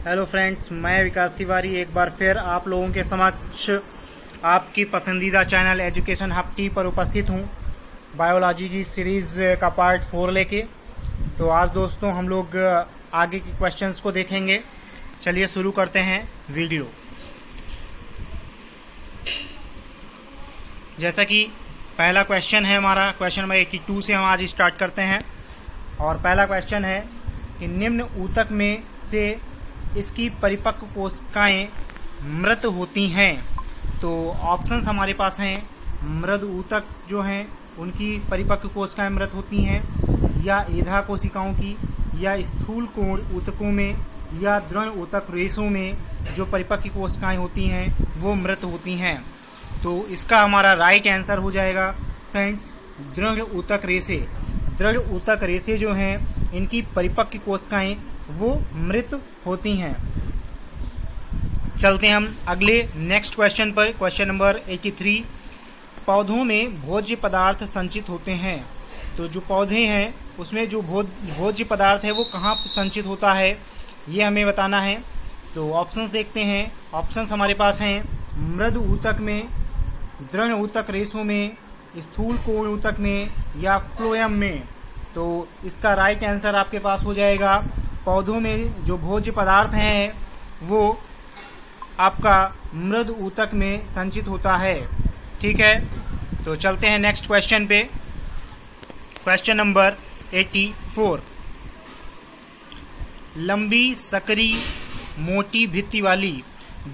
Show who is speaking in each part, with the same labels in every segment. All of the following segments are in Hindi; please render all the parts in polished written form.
Speaker 1: हेलो फ्रेंड्स, मैं विकास तिवारी एक बार फिर आप लोगों के समक्ष आपकी पसंदीदा चैनल एजुकेशन हब टी पर उपस्थित हूँ बायोलॉजी की सीरीज़ का पार्ट 4 लेके। तो आज दोस्तों हम लोग आगे के क्वेश्चंस को देखेंगे। चलिए शुरू करते हैं वीडियो। जैसा कि पहला क्वेश्चन है हमारा, क्वेश्चन नंबर 82 से हम आज स्टार्ट करते हैं। और पहला क्वेश्चन है कि निम्न ऊतक में से इसकी परिपक्व कोशिकाएं मृत होती हैं। तो ऑप्शंस हमारे पास हैं, मृद ऊतक जो हैं उनकी परिपक्व कोशिकाएं मृत होती हैं, या एधा कोशिकाओं की, या स्थूल कोण ऊतकों में, या दृढ़ ऊतक रेशों में जो परिपक्व कोशिकाएं होती हैं वो मृत होती हैं। तो इसका हमारा राइट आंसर हो जाएगा फ्रेंड्स दृढ़ ऊतक रेशे। दृढ़ ऊतक रेशे जो हैं इनकी परिपक्व कोशिकाएं वो मृत होती हैं। चलते हैं हम अगले नेक्स्ट क्वेश्चन पर, क्वेश्चन नंबर 83। पौधों में भोज्य पदार्थ संचित होते हैं। तो जो पौधे हैं उसमें जो भोज्य पदार्थ है वो कहाँ संचित होता है ये हमें बताना है। तो ऑप्शंस देखते हैं। ऑप्शंस हमारे पास हैं मृद ऊतक में, दृढ़ ऊतक रेशों में, स्थूल कोण ऊतक में, या फ्लोएम में। तो इसका राइट आंसर आपके पास हो जाएगा पौधों में जो भोज्य पदार्थ हैं वो आपका मृद ऊतक में संचित होता है। ठीक है, तो चलते हैं नेक्स्ट क्वेश्चन पे, क्वेश्चन नंबर 84। लंबी सकरी मोटी भित्ति वाली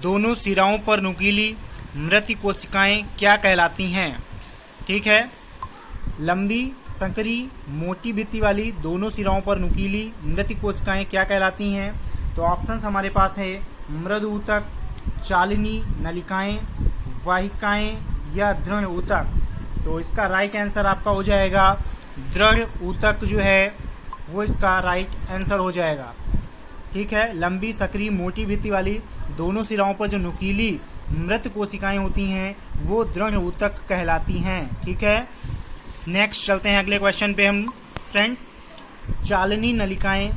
Speaker 1: दोनों सिराओं पर नुकीली मृत कोशिकाएं क्या कहलाती हैं? ठीक है, लंबी संकरी मोटी भित्ति वाली दोनों सिराओं पर नुकीली मृत कोशिकाएं क्या कहलाती हैं? तो ऑप्शंस हमारे पास है मृद ऊतक, चालिनी नलिकाएं, वाहिकाएं, या दृढ़ ऊतक। तो इसका राइट आंसर आपका हो जाएगा दृढ़ ऊतक जो है वो इसका राइट आंसर हो जाएगा। ठीक है, लंबी सकरी मोटी भित्ति वाली दोनों सिराओं पर जो नुकीली मृत कोशिकाएं होती हैं वो दृढ़ ऊतक कहलाती हैं। ठीक है, नेक्स्ट चलते हैं अगले क्वेश्चन पे हम फ्रेंड्स। चालिनी नलिकाएं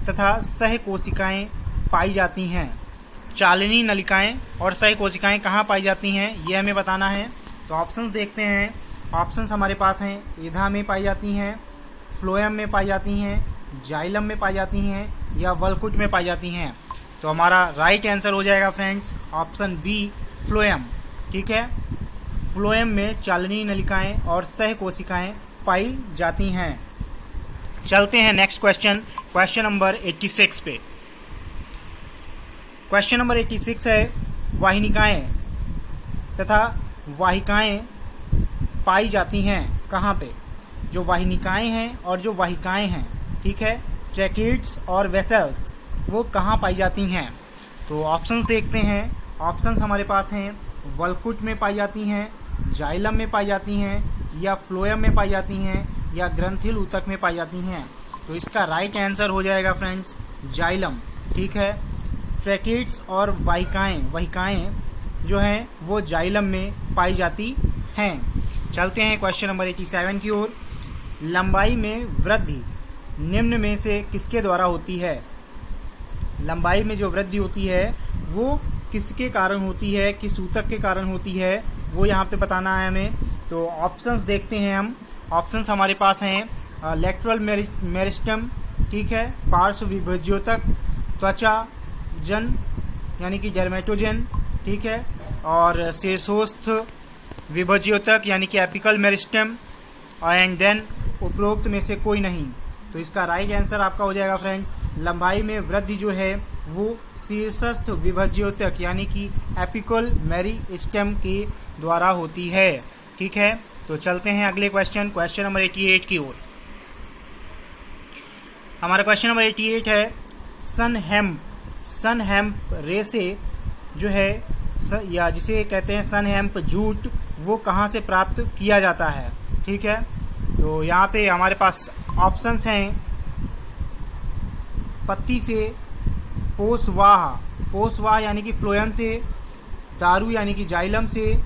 Speaker 1: तथा सह कोशिकाएं पाई जाती हैं। चालिनी नलिकाएं और सह कोशिकाएं कहाँ पाई जाती हैं ये हमें बताना है। तो ऑप्शंस देखते हैं। ऑप्शंस हमारे पास हैं एधा में पाई जाती हैं, फ्लोएम में पाई जाती हैं, जाइलम में पाई जाती हैं, या वल्कुट में पाई जाती हैं। तो हमारा राइट आंसर हो जाएगा फ्रेंड्स ऑप्शन बी, फ्लोएम। ठीक है, फ्लोएम में चालिनी नलिकाएं और सह कोशिकाएं पाई जाती हैं। चलते हैं नेक्स्ट क्वेश्चन, क्वेश्चन नंबर 86 पे। क्वेश्चन नंबर 86 है वाहिनिकाएं तथा वाहिकाएं पाई जाती हैं कहाँ पे? जो वाहिनिकाएं हैं और जो वाहिकाएं हैं, ठीक है, ट्रैकिड्स और वेसल्स, वो कहाँ पाई जाती हैं? तो ऑप्शंस देखते हैं। ऑप्शंस हमारे पास हैं वल्कुट में पाई जाती हैं, जाइलम में पाई जाती हैं, या फ्लोएम में पाई जाती हैं, या ग्रंथिल ऊतक में पाई जाती हैं। तो इसका राइट आंसर हो जाएगा फ्रेंड्स जाइलम। ठीक है, ट्रैकिड्स और वाहिकाएं जो हैं वो जाइलम में पाई जाती हैं। चलते हैं क्वेश्चन नंबर 87 की ओर। लंबाई में वृद्धि निम्न में से किसके द्वारा होती है? लंबाई में जो वृद्धि होती है वो किसके कारण होती है, किस ऊतक के कारण होती है, वो यहाँ पे बताना है हमें। तो ऑप्शंस देखते हैं हम। ऑप्शंस हमारे पास हैं लेटरल मेरिस्टम, ठीक है, पार्श्व विभज्योतक, त्वचा जन यानी कि डर्मेटोजन, ठीक है, और शीर्षोस्थ विभज्योतक यानी कि एपिकल मेरिस्टम, एंड देन उपरोक्त में से कोई नहीं। तो इसका राइट आंसर आपका हो जाएगा फ्रेंड्स लंबाई में वृद्धि जो है वो शीर्षस्थ विभज्योतक यानी कि एपिकल मेरिस्टम के द्वारा होती है। ठीक है, तो चलते हैं अगले क्वेश्चन, क्वेश्चन नंबर 88 की ओर। हमारा क्वेश्चन नंबर 88 है सन हेम्प रेशे जो है या जिसे कहते हैं सन हेम्प जूट, वो कहाँ से प्राप्त किया जाता है? ठीक है, तो यहाँ पे हमारे पास ऑप्शंस हैं पत्ती से, पोषवाह यानी कि फ्लोएम से, दारू यानी कि जाइलम से,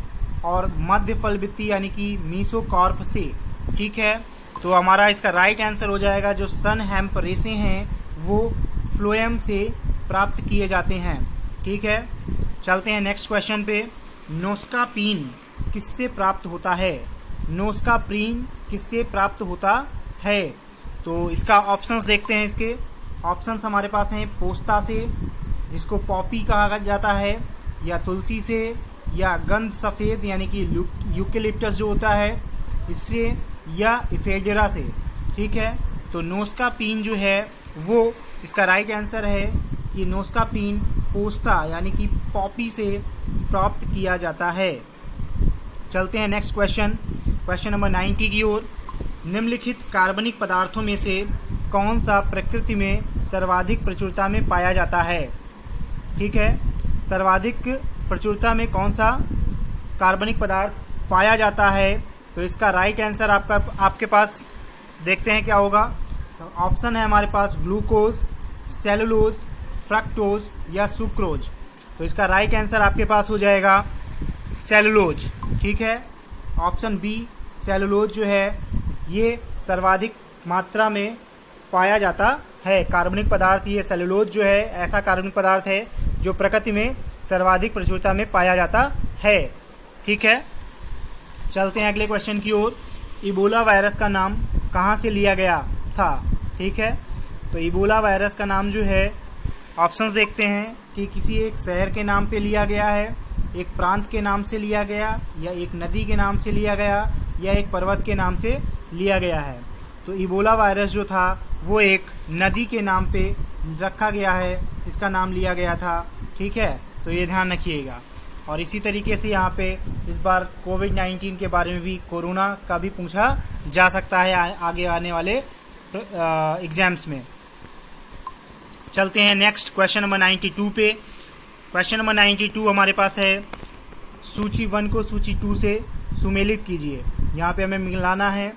Speaker 1: और मध्य फलवृत्ति यानी कि मीसोकार्प से। ठीक है, तो हमारा इसका राइट आंसर हो जाएगा जो सन हेम्प रेशे हैं वो फ्लोएम से प्राप्त किए जाते हैं। ठीक है, चलते हैं नेक्स्ट क्वेश्चन पे। नोस्कापीन किससे प्राप्त होता है? नोस्कापीन किससे प्राप्त होता है? तो इसका ऑप्शंस देखते हैं। इसके ऑप्शंस हमारे पास हैं पोस्ता से, जिसको पॉपी कहा जाता है, या तुलसी से, या गंध सफ़ेद यानी कि यूकेलिप्टस जो होता है इससे, या इफेडेरा से। ठीक है, तो नोस्कापीन जो है वो इसका राइट आंसर है कि नोस्कापीन पोस्ता यानी कि पॉपी से प्राप्त किया जाता है। चलते हैं नेक्स्ट क्वेश्चन, क्वेश्चन नंबर 90 की ओर। निम्नलिखित कार्बनिक पदार्थों में से कौन सा प्रकृति में सर्वाधिक प्रचुरता में पाया जाता है? ठीक है, सर्वाधिक प्रचुरता में कौन सा कार्बनिक पदार्थ पाया जाता है? तो इसका राइट आंसर आपके पास देखते हैं क्या होगा। ऑप्शन है हमारे पास ग्लूकोज, सेलुलोज, फ्रक्टोज या सुक्रोज। तो इसका राइट आंसर आपके पास हो जाएगा सेलुलोज। ठीक है, ऑप्शन बी सेलुलोज जो है ये सर्वाधिक मात्रा में पाया जाता है कार्बनिक पदार्थ। ये सेलुलोज जो है ऐसा कार्बनिक पदार्थ है जो प्रकृति में सर्वाधिक प्रचुरता में पाया जाता है। ठीक है, चलते हैं अगले क्वेश्चन की ओर। इबोला वायरस का नाम कहाँ से लिया गया था? ठीक है, तो इबोला वायरस का नाम जो है ऑप्शंस देखते हैं कि किसी एक शहर के नाम पे लिया गया है, एक प्रांत के नाम से लिया गया, या एक नदी के नाम से लिया गया, या एक पर्वत के नाम से लिया गया है। तो इबोला वायरस जो था वो एक नदी के नाम पे रखा गया है, इसका नाम लिया गया था। ठीक है, तो ये ध्यान रखिएगा। और इसी तरीके से यहाँ पे इस बार कोविड-19 के बारे में भी, कोरोना का भी पूछा जा सकता है आगे आने वाले एग्जाम्स में। चलते हैं नेक्स्ट क्वेश्चन नंबर 92 पे। क्वेश्चन नंबर 92 हमारे पास है, सूची 1 को सूची 2 से सुमेलित कीजिए। यहाँ पे हमें मिलाना है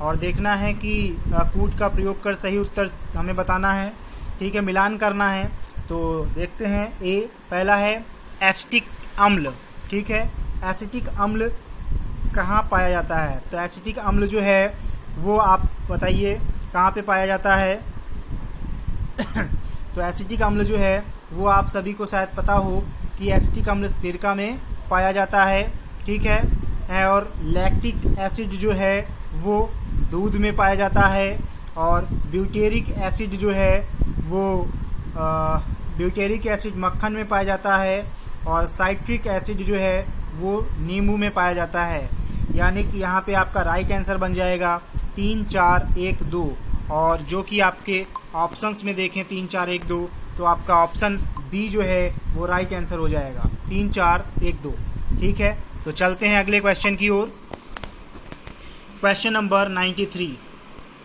Speaker 1: और देखना है कि कूट का प्रयोग कर सही उत्तर हमें बताना है। ठीक है, मिलान करना है। तो देखते हैं, ए पहला है एसिटिक अम्ल। ठीक है, एसिटिक अम्ल कहाँ पाया जाता है? तो एसिटिक अम्ल जो है वो आप बताइए कहाँ पे पाया जाता है? तो एसिटिक अम्ल जो है वो आप सभी को शायद पता हो कि एसिटिक अम्ल सिरका में पाया जाता है। ठीक है, और लैक्टिक एसिड जो है वो दूध में पाया जाता है, और ब्यूटेरिक एसिड जो है वो ब्यूटेरिक एसिड मक्खन में पाया जाता है, और साइट्रिक एसिड जो है वो नींबू में पाया जाता है। यानी कि यहाँ पे आपका राइट आंसर बन जाएगा 3, 4, 1, 2। और जो कि आपके ऑप्शंस में देखें 3, 4, 1, 2, तो आपका ऑप्शन बी जो है वो राइट आंसर हो जाएगा 3, 4, 1, 2। ठीक है, तो चलते हैं अगले क्वेश्चन की ओर। Question number 93।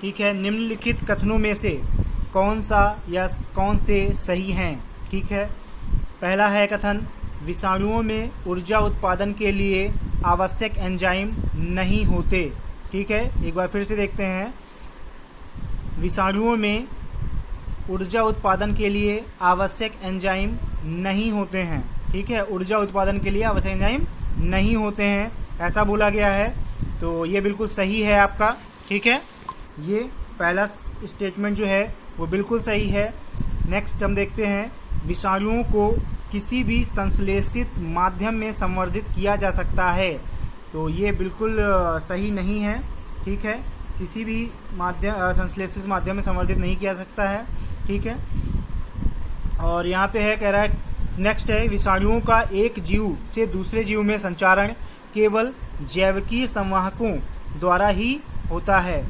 Speaker 1: ठीक है, निम्नलिखित कथनों में से कौन सा या कौन से सही हैं? ठीक है, पहला है कथन, विषाणुओं में ऊर्जा उत्पादन के लिए आवश्यक एंजाइम नहीं होते। ठीक है, एक बार फिर से देखते हैं, विषाणुओं में ऊर्जा उत्पादन के लिए आवश्यक एंजाइम नहीं होते हैं। ठीक है, ऊर्जा उत्पादन के लिए आवश्यक एंजाइम नहीं होते हैं, ऐसा बोला गया है। तो ये बिल्कुल सही है आपका। ठीक है, ये पहला स्टेटमेंट जो है वो बिल्कुल सही है। नेक्स्ट हम देखते हैं, विषाणुओं को किसी भी संश्लेषित माध्यम में संवर्धित किया जा सकता है। तो ये बिल्कुल सही नहीं है। ठीक है, किसी भी संश्लेषित माध्यम में संवर्धित नहीं किया जा सकता है। ठीक है, और यहाँ पे है, कह रहा है नेक्स्ट है, विषाणुओं का एक जीव से दूसरे जीव में संचारण केवल जैविकीय संवाहकों द्वारा ही होता है।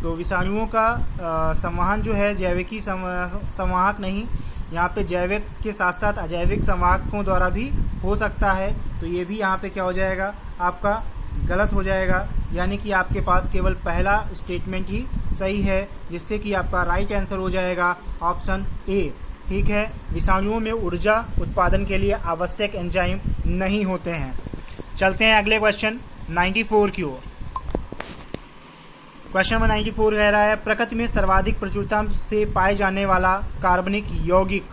Speaker 1: तो विषाणुओं का संवहन जो है जैविकीय संवाहक नहीं, यहाँ पे जैविक के साथ साथ अजैविक संवाहकों द्वारा भी हो सकता है। तो ये भी यहाँ पे क्या हो जाएगा, आपका गलत हो जाएगा। यानी कि आपके पास केवल पहला स्टेटमेंट ही सही है, जिससे कि आपका राइट आंसर हो जाएगा ऑप्शन ए। ठीक है, विषाणुओं में ऊर्जा उत्पादन के लिए आवश्यक एंजाइम नहीं होते हैं। चलते हैं अगले क्वेश्चन 94 की ओर। क्वेश्चन नंबर 94 कह रहा है, प्रकृति में सर्वाधिक प्रचुरता से पाए जाने वाला कार्बनिक यौगिक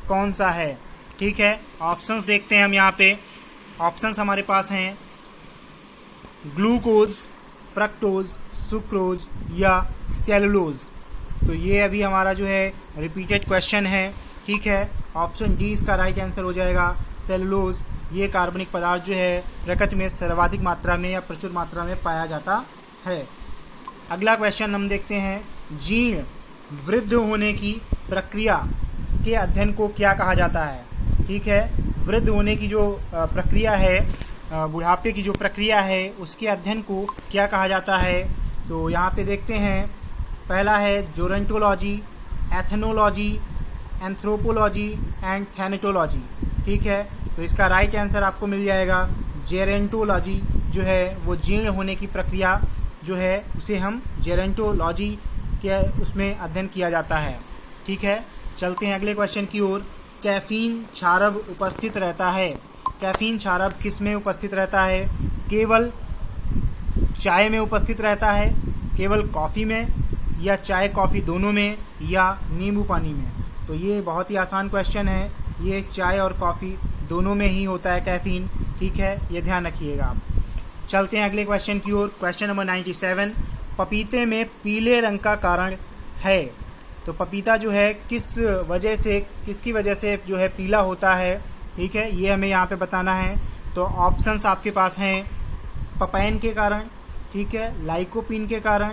Speaker 1: कौन सा है? ठीक है, ऑप्शंस देखते हैं हम यहाँ पे। ऑप्शंस हमारे पास हैं ग्लूकोज, फ्रक्टोज, सुक्रोज या सेलुलोज। तो ये अभी हमारा जो है रिपीटेड क्वेश्चन है। ठीक है, ऑप्शन डी इसका राइट आंसर हो जाएगा। सेलुलोज ये कार्बनिक पदार्थ जो है प्रकृति में सर्वाधिक मात्रा में या प्रचुर मात्रा में पाया जाता है। अगला क्वेश्चन हम देखते हैं, जीर्ण वृद्ध होने की प्रक्रिया के अध्ययन को क्या कहा जाता है। ठीक है, वृद्ध होने की जो प्रक्रिया है, बुढ़ापे की जो प्रक्रिया है, उसके अध्ययन को क्या कहा जाता है। तो यहाँ पे देखते हैं, पहला है जोरेंटोलॉजी, एथनोलॉजी, एंथ्रोपोलॉजी एंड थैनेटोलॉजी। ठीक है, तो इसका राइट आंसर आपको मिल जाएगा जेरेंटोलॉजी जो है वो जीर्ण होने की प्रक्रिया जो है उसे हम जेरेंटोलॉजी के उसमें अध्ययन किया जाता है। ठीक है, चलते हैं अगले क्वेश्चन की ओर। कैफीन क्षारक उपस्थित रहता है। कैफीन क्षारक किस में उपस्थित रहता है? केवल चाय में उपस्थित रहता है, केवल कॉफ़ी में, या चाय कॉफ़ी दोनों में, या नींबू पानी में। तो ये बहुत ही आसान क्वेश्चन है, ये चाय और कॉफ़ी दोनों में ही होता है कैफीन। ठीक है, ये ध्यान रखिएगा आप। चलते हैं अगले क्वेश्चन की ओर। क्वेश्चन नंबर 97, पपीते में पीले रंग का कारण है। तो पपीता जो है किसकी वजह से जो है पीला होता है। ठीक है, ये हमें यहाँ पे बताना है। तो ऑप्शंस आपके पास हैं, पपाइन के कारण, ठीक है, लाइकोपीन के कारण,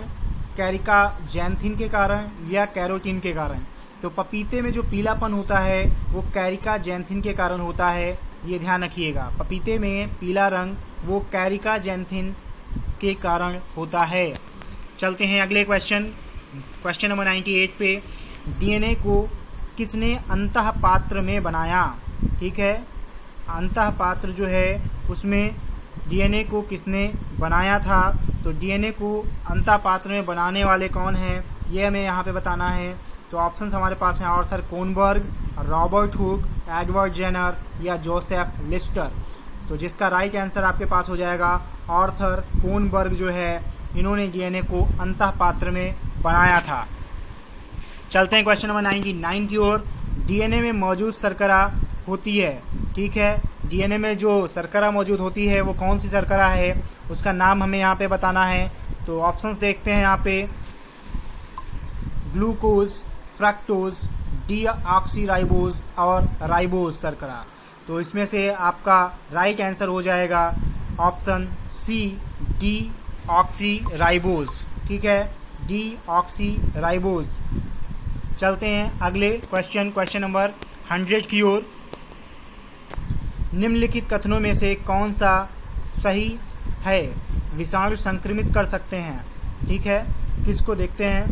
Speaker 1: कैरिका जैंथिन के कारण, या कैरोटीन के कारण। तो पपीते में जो पीलापन होता है वो कैरिका जैंथिन के कारण होता है, ये ध्यान रखिएगा। पपीते में पीला रंग वो कैरिका जैंथिन के कारण होता है। चलते हैं अगले क्वेश्चन नंबर 98 पे। डीएनए को किसने अंतः पात्र में बनाया। ठीक है, अंतः पात्र जो है उसमें डीएनए को किसने बनाया था। तो डीएनए को अंतः पात्र में बनाने वाले कौन हैं, ये हमें यहाँ पे बताना है। तो ऑप्शंस हमारे पास हैं, Arthur Kornberg, Robert Hooke, Edward Jenner, या जोसेफ लिस्टर। तो जिसका राइट आंसर आपके पास हो जाएगा आर्थर कोनबर्ग जो है, इन्होंने डीएनए को अंतः पात्र में बनाया था। चलते हैं क्वेश्चन नंबर 99 की ओर। डीएनए में मौजूद शर्करा होती है। ठीक है, डीएनए में जो शर्करा मौजूद होती है वो कौन सी शर्करा है, उसका नाम हमें यहाँ पे बताना है। तो ऑप्शंस देखते हैं यहाँ पे, ग्लूकोज, फ्रक्टोज, डीऑक्सीराइबोज और राइबोज शर्करा। तो इसमें से आपका राइट आंसर हो जाएगा ऑप्शन सी, डीऑक्सीराइबोज। ठीक है, डीऑक्सीराइबोज। चलते हैं अगले क्वेश्चन नंबर 100 की ओर। निम्नलिखित कथनों में से कौन सा सही है। विषाणु संक्रमित कर सकते हैं। ठीक है, किसको देखते हैं,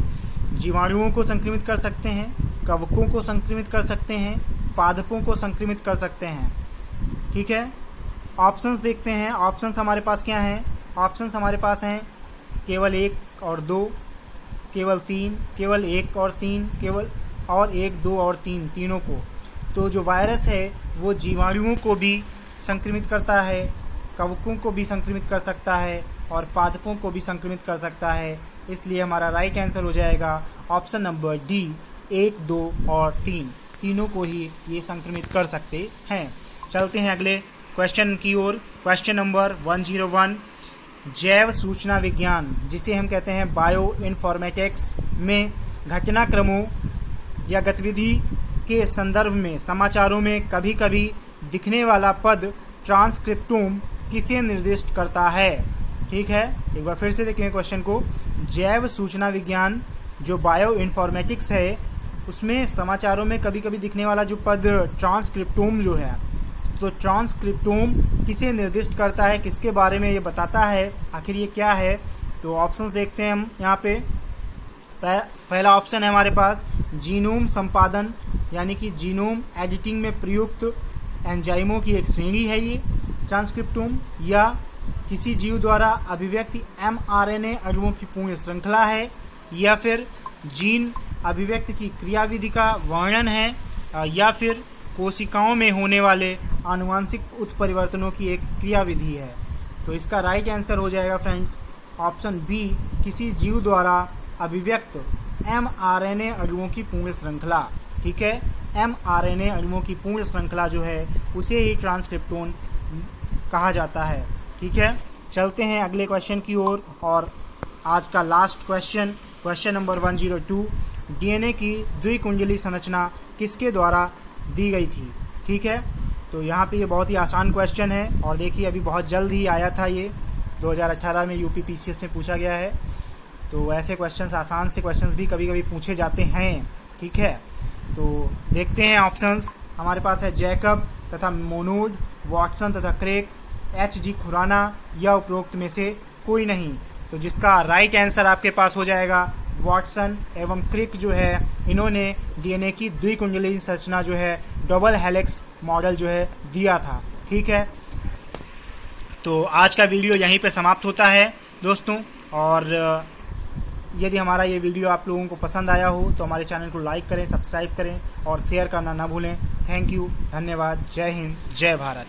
Speaker 1: जीवाणुओं को संक्रमित कर सकते हैं, कवकों को संक्रमित कर सकते हैं, पादपों को संक्रमित कर सकते हैं। ठीक है, ऑप्शंस देखते हैं। ऑप्शंस हमारे पास क्या हैं, ऑप्शंस हमारे पास हैं केवल 1 और 2, केवल 3, केवल 1 और 3, केवल और 1, 2 और 3, तीनों को। तो जो वायरस है वो जीवाणुओं को भी संक्रमित करता है, कवकों को भी संक्रमित कर सकता है और पादपों को भी संक्रमित कर सकता है। इसलिए हमारा राइट आंसर हो जाएगा ऑप्शन नंबर डी, 1, 2 और 3, तीनों को ही ये संक्रमित कर सकते हैं। चलते हैं अगले क्वेश्चन की ओर। क्वेश्चन नंबर 101, जैव सूचना विज्ञान जिसे हम कहते हैं बायो इन्फॉर्मेटिक्स में घटनाक्रमों या गतिविधि के संदर्भ में समाचारों में कभी कभी दिखने वाला पद ट्रांसक्रिप्टोम किसे निर्दिष्ट करता है। ठीक है, एक बार फिर से देखें क्वेश्चन को। जैव सूचना विज्ञान जो बायो इन्फॉर्मेटिक्स है उसमें समाचारों में कभी कभी दिखने वाला जो पद ट्रांसक्रिप्टोम जो है, तो ट्रांसक्रिप्टोम किसे निर्दिष्ट करता है, किसके बारे में ये बताता है, आखिर ये क्या है। तो ऑप्शंस देखते हैं हम यहाँ पे। पहला ऑप्शन है हमारे पास जीनोम संपादन, यानी कि जीनोम एडिटिंग में प्रयुक्त एंजाइमों की एक श्रेणी है ये ट्रांसक्रिप्टोम, या किसी जीव द्वारा अभिव्यक्ति mRNA अणुओं की पूर्ण श्रृंखला है, या फिर जीन अभिव्यक्ति की क्रियाविधि का वर्णन है, या फिर कोशिकाओं में होने वाले आनुवांशिक उत्परिवर्तनों की एक क्रियाविधि है। तो इसका राइट आंसर हो जाएगा फ्रेंड्स ऑप्शन बी, किसी जीव द्वारा अभिव्यक्त mRNA अणुओं की पूर्ण श्रृंखला। ठीक है, mRNA अणुओं की पूर्ण श्रृंखला जो है उसे ही ट्रांसक्रिप्टोम कहा जाता है। ठीक है, चलते हैं अगले क्वेश्चन की ओर। और आज का लास्ट क्वेश्चन नंबर 102, डीएनए की द्विकुंडली संरचना किसके द्वारा दी गई थी। ठीक है, तो यहाँ पे ये बहुत ही आसान क्वेश्चन है और देखिए अभी बहुत जल्द ही आया था, ये 2018 में यूपी पीसीएस में पूछा गया है। तो ऐसे क्वेश्चंस, आसान से क्वेश्चंस भी कभी कभी पूछे जाते हैं। ठीक है, तो देखते हैं ऑप्शंस। हमारे पास है जैकब तथा मोनोड, वॉटसन तथा क्रेक, एच.जी. खुराना या उपरोक्त में से कोई नहीं। तो जिसका राइट आंसर आपके पास हो जाएगा वॉटसन एवं क्रिक जो है, इन्होंने डीएनए की द्विकुंडलीय संरचना जो है डबल हेलिक्स मॉडल जो है दिया था। ठीक है, तो आज का वीडियो यहीं पे समाप्त होता है दोस्तों। और यदि हमारा ये वीडियो आप लोगों को पसंद आया हो तो हमारे चैनल को लाइक करें, सब्सक्राइब करें और शेयर करना ना भूलें। थैंक यू, धन्यवाद, जय हिंद, जय भारत।